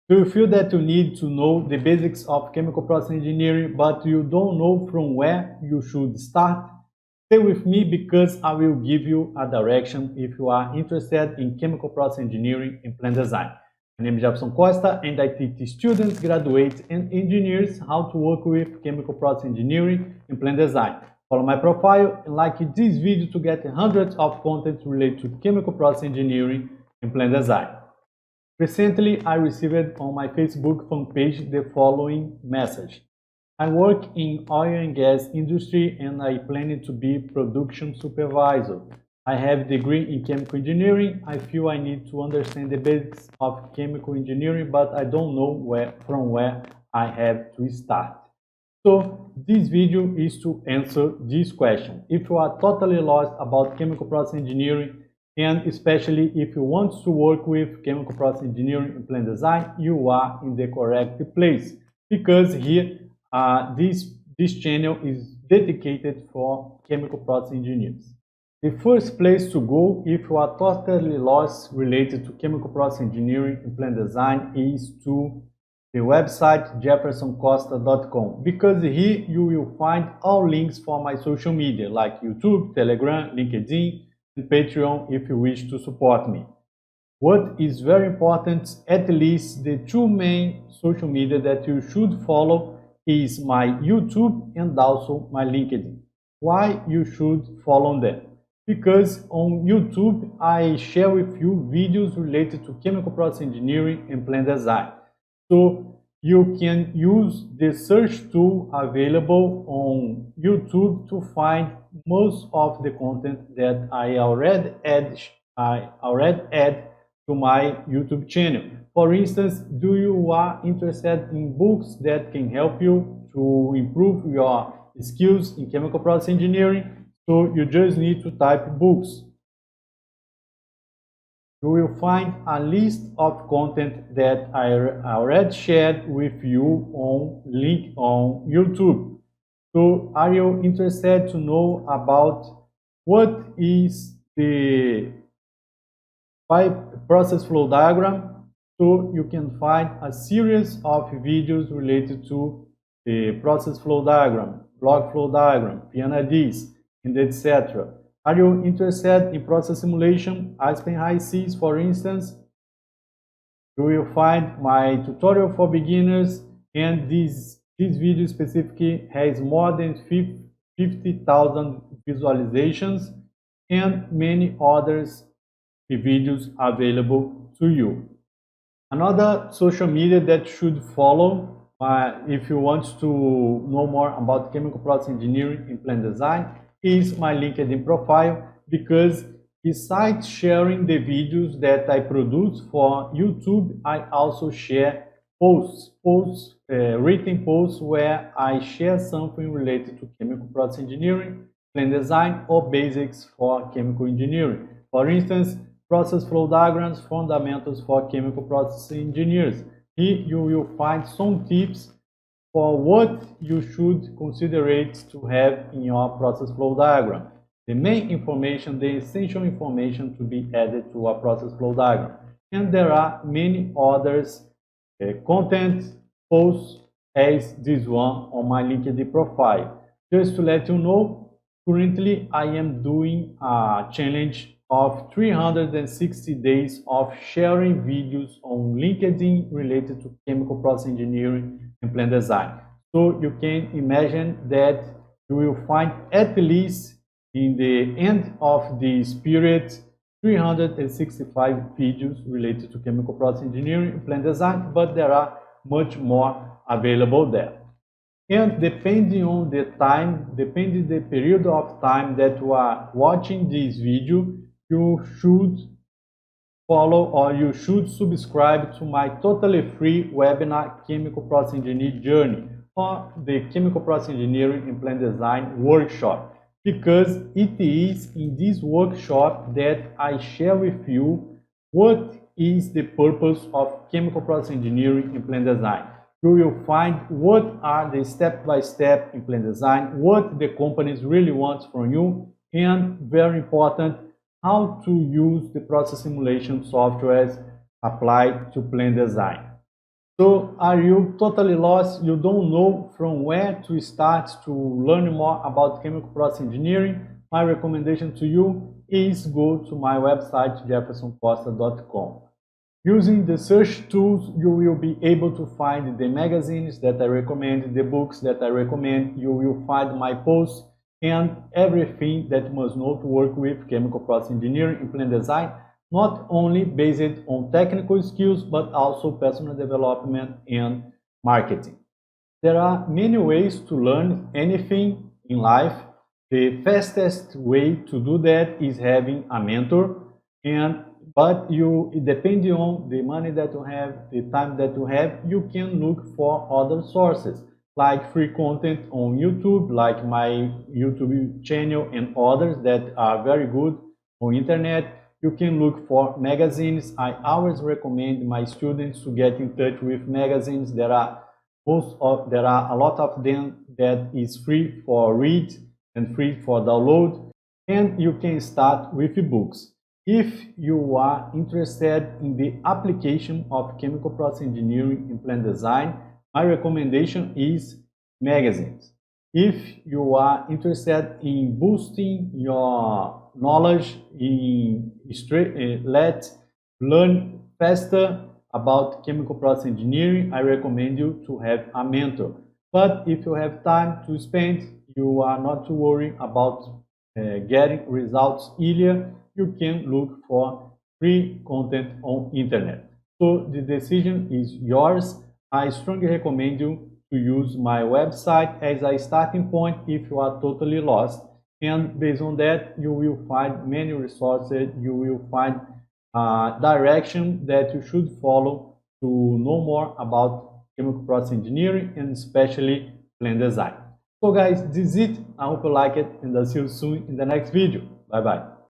Do you feel that you need to know the basics of chemical process engineering, but you don't know from where you should start? Stay with me because I will give you a direction if you are interested in chemical process engineering and plant design. My name is Jeferson Costa and I teach students, graduates, and engineers how to work with chemical process engineering and plant design. Follow my profile and like this video to get hundreds of content related to chemical process engineering and plant design. Recently, I received on my Facebook fan page the following message. I work in oil and gas industry and I plan to be production supervisor. I have a degree in chemical engineering. I feel I need to understand the basics of chemical engineering, but I don't know from where I have to start. So this video is to answer this question. If you are totally lost about chemical process engineering, and especially if you want to work with chemical process engineering and plant design, you are in the correct place. Because here, this channel is dedicated for chemical process engineers. The first place to go if you are totally lost related to chemical process engineering and plant design is to the website jeffersoncosta.com, because here you will find all links for my social media like YouTube, Telegram, LinkedIn, and Patreon if you wish to support me. What is very important, at least the two main social media that you should follow is my YouTube and also my LinkedIn. Why you should follow them? Because on YouTube I share with you videos related to chemical process engineering and plant design. So you can use the search tool available on YouTube to find most of the content that I already add to my YouTube channel. For instance, do you are interested in books that can help you to improve your skills in chemical process engineering? So you just need to type books. You will find a list of content that I already shared with you on YouTube. So are you interested to know about what is the pipe process flow diagram? So you can find a series of videos related to the process flow diagram, block flow diagram, PNIDs, and etc. Are you interested in process simulation, Aspen High Seas, for instance? You will find my tutorial for beginners, and this video specifically has more than 50,000 visualizations and many others videos available to you. Another social media that should follow if you want to know more about chemical process engineering and plant design is my LinkedIn profile, because besides sharing the videos that I produce for YouTube, I also share written posts where I share something related to chemical process engineering, plant design, or basics for chemical engineering. For instance, process flow diagrams, fundamentals for chemical process engineers. Here you will find some tips for what you should consider to have in your process flow diagram. The main information, the essential information to be added to a process flow diagram. And there are many others content posts as this one on my LinkedIn profile. Just to let you know, currently I am doing a challenge of 360 days of sharing videos on LinkedIn related to chemical process engineering and plant design. So you can imagine that you will find at least in the end of this period 365 videos related to chemical process engineering and plant design, but there are much more available there. And depending on the time, depending the period of time that you are watching this video, you should follow or you should subscribe to my totally free webinar Chemical Process Engineering Journey, or the Chemical Process Engineering and Plant Design workshop, because it is in this workshop that I share with you what is the purpose of chemical process engineering and plant design. You will find what are the step-by-step in plant design, what the companies really want from you, and very important, how to use the process simulation softwares applied to plant design. So are you totally lost? You don't know from where to start to learn more about chemical process engineering? My recommendation to you is go to my website jeffersoncosta.com. Using the search tools, you will be able to find the magazines that I recommend, the books that I recommend. You will find my posts and everything that you must know to work with chemical process engineering and plant design, not only based on technical skills, but also personal development and marketing. There are many ways to learn anything in life. The fastest way to do that is having a mentor, and but you, depending on the money that you have, the time that you have, you can look for other sources like free content on YouTube, like my YouTube channel and others that are very good on internet. You can look for magazines. I always recommend my students to get in touch with magazines. There are a lot of them that is free for read and free for download, and you can start with books. If you are interested in the application of chemical process engineering in plant design, my recommendation is magazines. If you are interested in boosting your knowledge in let's learn faster about chemical process engineering, I recommend you to have a mentor. But if you have time to spend, you are not too worried about getting results earlier, you can look for free content on internet. So the decision is yours. I strongly recommend you to use my website as a starting point if you are totally lost. And based on that, you will find many resources, you will find direction that you should follow to know more about chemical process engineering and especially plant design. So guys, this is it. I hope you like it and I'll see you soon in the next video. Bye bye.